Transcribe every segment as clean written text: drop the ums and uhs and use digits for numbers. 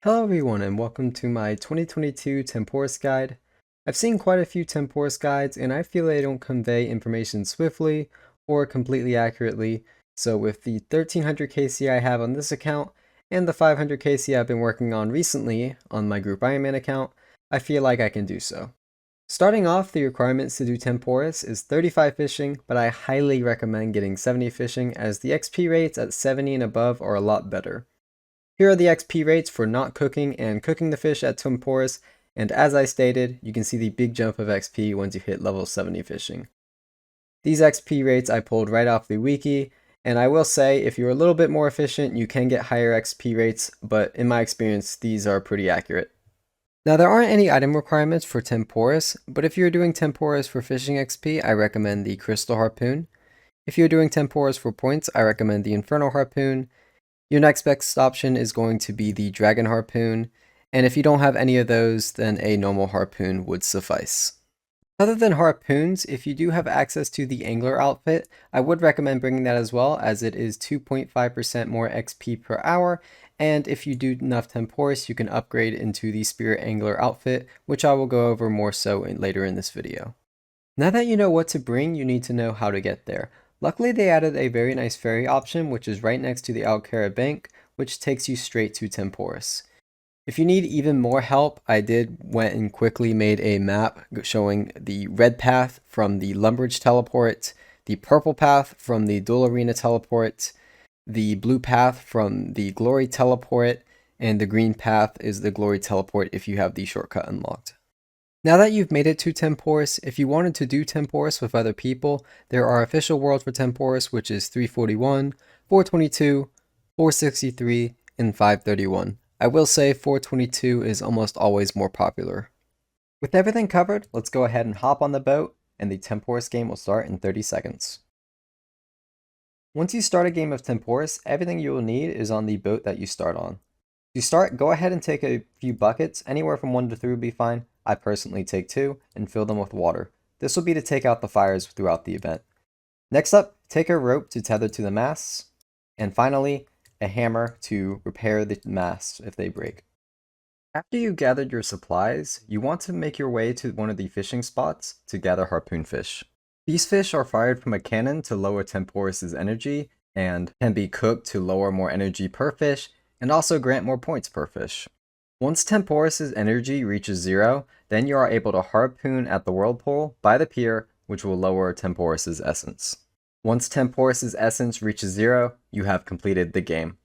Hello everyone and welcome to my 2022 Tempoross guide. I've seen quite a few Tempoross guides and I feel they don't convey information swiftly or completely accurately, so with the 1300 KC I have on this account and the 500 KC I've been working on recently on my Group Ironman account, I feel like I can do so. Starting off, the requirements to do Tempoross is 35 fishing, but I highly recommend getting 70 fishing as the XP rates at 70 and above are a lot better. Here are the XP rates for not cooking and cooking the fish at Tempoross, and as I stated, you can see the big jump of XP once you hit level 70 fishing. These XP rates I pulled right off the wiki, and I will say if you're a little bit more efficient, you can get higher XP rates, but in my experience, these are pretty accurate. Now there aren't any item requirements for Tempoross, but if you're doing Tempoross for fishing XP, I recommend the Crystal Harpoon. If you're doing Tempoross for points, I recommend the Infernal Harpoon. Your next best option is going to be the Dragon Harpoon, and if you don't have any of those, then a normal harpoon would suffice. Other than harpoons, if you do have access to the Angler outfit, I would recommend bringing that as well, as it is 2.5% more XP per hour, and if you do enough Tempoross, you can upgrade into the Spirit Angler outfit, which I will go over more so later in this video. Now that you know what to bring, you need to know how to get there. Luckily, they added a very nice ferry option, which is right next to the Alcara Bank, which takes you straight to Tempoross. If you need even more help, I went and quickly made a map showing the red path from the Lumbridge teleport, the purple path from the Duel Arena teleport, the blue path from the Glory teleport, and the green path is the Glory teleport if you have the shortcut unlocked. Now that you've made it to Tempoross, if you wanted to do Tempoross with other people, there are official worlds for Tempoross, which is 341, 422, 463, and 531. I will say 422 is almost always more popular. With everything covered, let's go ahead and hop on the boat, and the Tempoross game will start in 30 seconds. Once you start a game of Tempoross, everything you will need is on the boat that you start on. To start, go ahead and take a few buckets, anywhere from 1 to 3 would be fine. I personally take 2 and fill them with water. This will be to take out the fires throughout the event. Next up, take a rope to tether to the masts, and finally, a hammer to repair the masts if they break. After you've gathered your supplies, you want to make your way to one of the fishing spots to gather harpoon fish. These fish are fired from a cannon to lower Tempoross' energy, and can be cooked to lower more energy per fish, and also grant more points per fish. Once Tempoross' energy reaches 0, then you are able to harpoon at the whirlpool by the pier, which will lower Tempoross' essence. Once Tempoross' essence reaches 0, you have completed the game.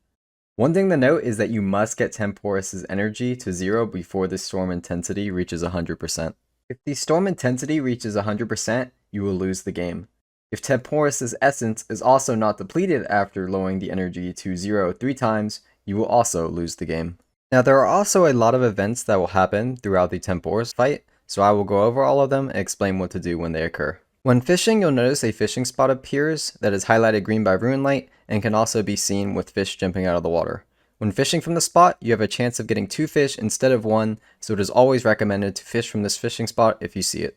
One thing to note is that you must get Tempoross' energy to 0 before the storm intensity reaches 100%. If the storm intensity reaches 100%, you will lose the game. If Tempoross' essence is also not depleted after lowering the energy to 0 3 times, you will also lose the game. Now there are also a lot of events that will happen throughout the Tempoross fight, so I will go over all of them and explain what to do when they occur. When fishing, you'll notice a fishing spot appears that is highlighted green by rune light and can also be seen with fish jumping out of the water. When fishing from the spot, you have a chance of getting 2 fish instead of 1, so it is always recommended to fish from this fishing spot if you see it.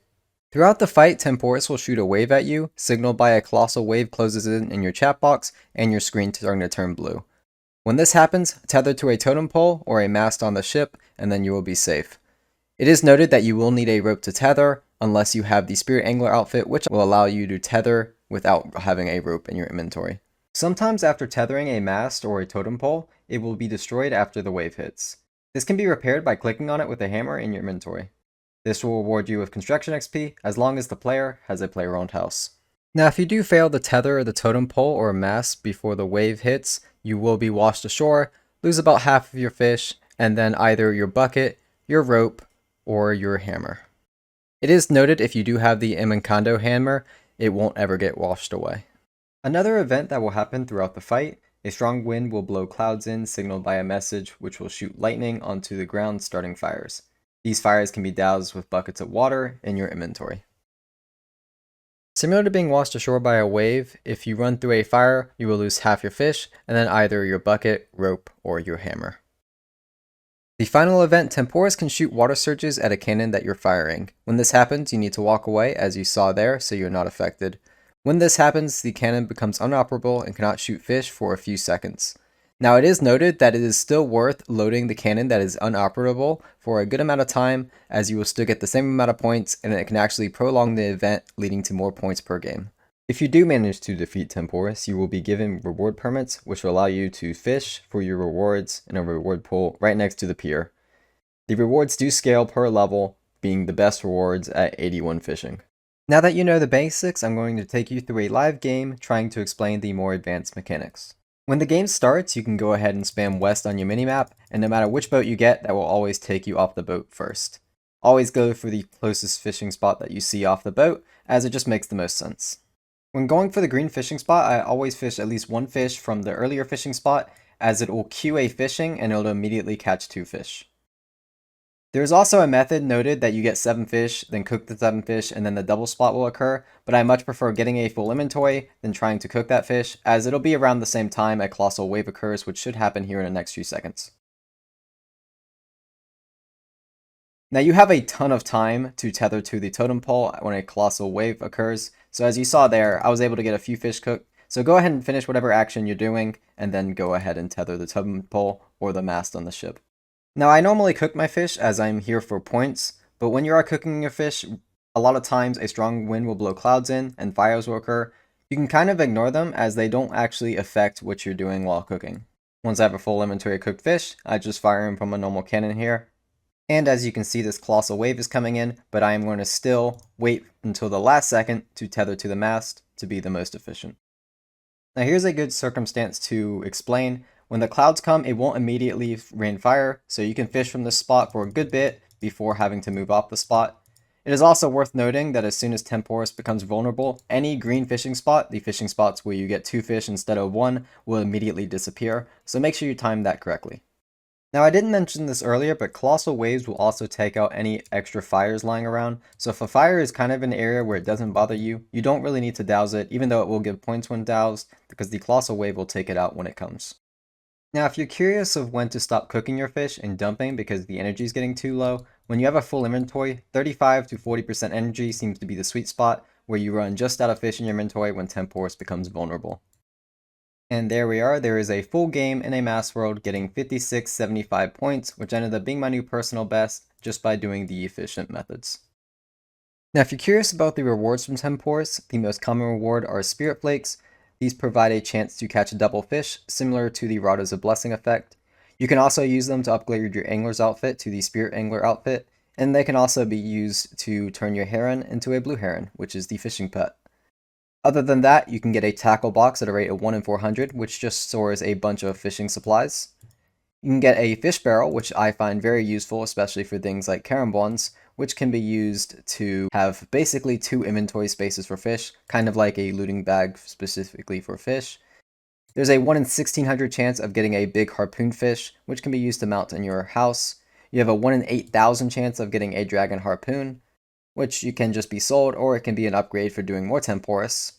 Throughout the fight, Tempoross will shoot a wave at you, signaled by a colossal wave closes in your chat box and your screen starting to turn blue. When this happens, tether to a totem pole or a mast on the ship, and then you will be safe. It is noted that you will need a rope to tether, unless you have the Spirit Angler outfit, which will allow you to tether without having a rope in your inventory. Sometimes after tethering a mast or a totem pole, it will be destroyed after the wave hits. This can be repaired by clicking on it with a hammer in your inventory. This will reward you with construction XP, as long as the player has a player-owned house. Now if you do fail to tether the totem pole or mast before the wave hits, you will be washed ashore, lose about half of your fish, and then either your bucket, your rope, or your hammer. It is noted if you do have the Emancando hammer, it won't ever get washed away. Another event that will happen throughout the fight, a strong wind will blow clouds in, signaled by a message which will shoot lightning onto the ground, starting fires. These fires can be doused with buckets of water in your inventory. Similar to being washed ashore by a wave, if you run through a fire, you will lose half your fish, and then either your bucket, rope, or your hammer. The final event, Tempoross can shoot water surges at a cannon that you're firing. When this happens, you need to walk away, as you saw there, so you're not affected. When this happens, the cannon becomes unoperable and cannot shoot fish for a few seconds. Now it is noted that it is still worth loading the cannon that is unoperable for a good amount of time, as you will still get the same amount of points and it can actually prolong the event, leading to more points per game. If you do manage to defeat Tempoross, you will be given reward permits, which will allow you to fish for your rewards in a reward pool right next to the pier. The rewards do scale per level, being the best rewards at 81 fishing. Now that you know the basics, I'm going to take you through a live game trying to explain the more advanced mechanics. When the game starts, you can go ahead and spam west on your minimap, and no matter which boat you get, that will always take you off the boat first. Always go for the closest fishing spot that you see off the boat, as it just makes the most sense. When going for the green fishing spot, I always fish at least one fish from the earlier fishing spot, as it will queue a fishing and it will immediately catch 2 fish. There is also a method noted that you get 7 fish, then cook the 7 fish, and then the double spot will occur, but I much prefer getting a full inventory than trying to cook that fish, as it'll be around the same time a colossal wave occurs, which should happen here in the next few seconds. Now you have a ton of time to tether to the totem pole when a colossal wave occurs, so as you saw there, I was able to get a few fish cooked, so go ahead and finish whatever action you're doing, and then go ahead and tether the totem pole or the mast on the ship. Now I normally cook my fish as I'm here for points, but when you are cooking your fish, a lot of times a strong wind will blow clouds in and fires will occur. You can kind of ignore them as they don't actually affect what you're doing while cooking. Once I have a full inventory of cooked fish, I just fire them from a normal cannon here. And as you can see, this colossal wave is coming in, but I am going to still wait until the last second to tether to the mast to be the most efficient. Now here's a good circumstance to explain. When the clouds come, it won't immediately rain fire, so you can fish from this spot for a good bit before having to move off the spot. It is also worth noting that as soon as Tempoross becomes vulnerable, any green fishing spot, the fishing spots where you get 2 fish instead of 1, will immediately disappear, so make sure you time that correctly. Now I didn't mention this earlier, but colossal waves will also take out any extra fires lying around, so if a fire is kind of an area where it doesn't bother you, you don't really need to douse it, even though it will give points when doused, because the colossal wave will take it out when it comes. Now, if you're curious of when to stop cooking your fish and dumping because the energy is getting too low, when you have a full inventory, 35 to 40% energy seems to be the sweet spot where you run just out of fish in your inventory when Tempoross becomes vulnerable. And there we are, there is a full game in a mass world getting 5675 points, which ended up being my new personal best just by doing the efficient methods. Now, if you're curious about the rewards from Tempoross, the most common reward are Spirit Flakes. These provide a chance to catch a double fish, similar to the Rod as a Blessing effect. You can also use them to upgrade your angler's outfit to the Spirit Angler outfit, and they can also be used to turn your heron into a blue heron, which is the fishing pet. Other than that, you can get a tackle box at a rate of 1 in 400, which just stores a bunch of fishing supplies. You can get a fish barrel, which I find very useful, especially for things like carambons, which can be used to have basically 2 inventory spaces for fish, kind of like a looting bag specifically for fish. There's a 1 in 1600 chance of getting a big harpoon fish, which can be used to mount in your house. You have a 1 in 8000 chance of getting a dragon harpoon, which you can just be sold, or it can be an upgrade for doing more Tempoross.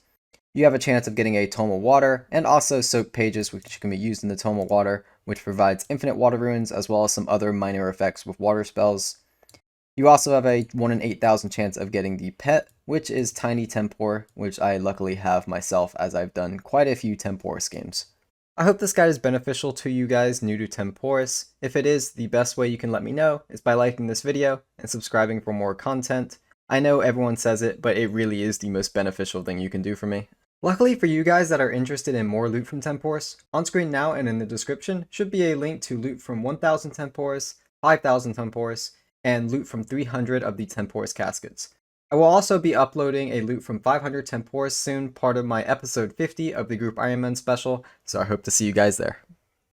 You have a chance of getting a tome of water, and also soak pages, which can be used in the tome of water, which provides infinite water runes, as well as some other minor effects with water spells. You also have a 1 in 8000 chance of getting the pet, which is Tiny Tempor, which I luckily have myself as I've done quite a few Tempoross games. I hope this guide is beneficial to you guys new to Tempoross. If it is, the best way you can let me know is by liking this video and subscribing for more content. I know everyone says it, but it really is the most beneficial thing you can do for me. Luckily for you guys that are interested in more loot from Tempoross, on screen now and in the description should be a link to loot from 1000 Tempoross, 5000 Tempoross, and loot from 300 of the Tempoross caskets. I will also be uploading a loot from 500 Tempoross soon, part of my episode 50 of the Group Iron Man special, so I hope to see you guys there.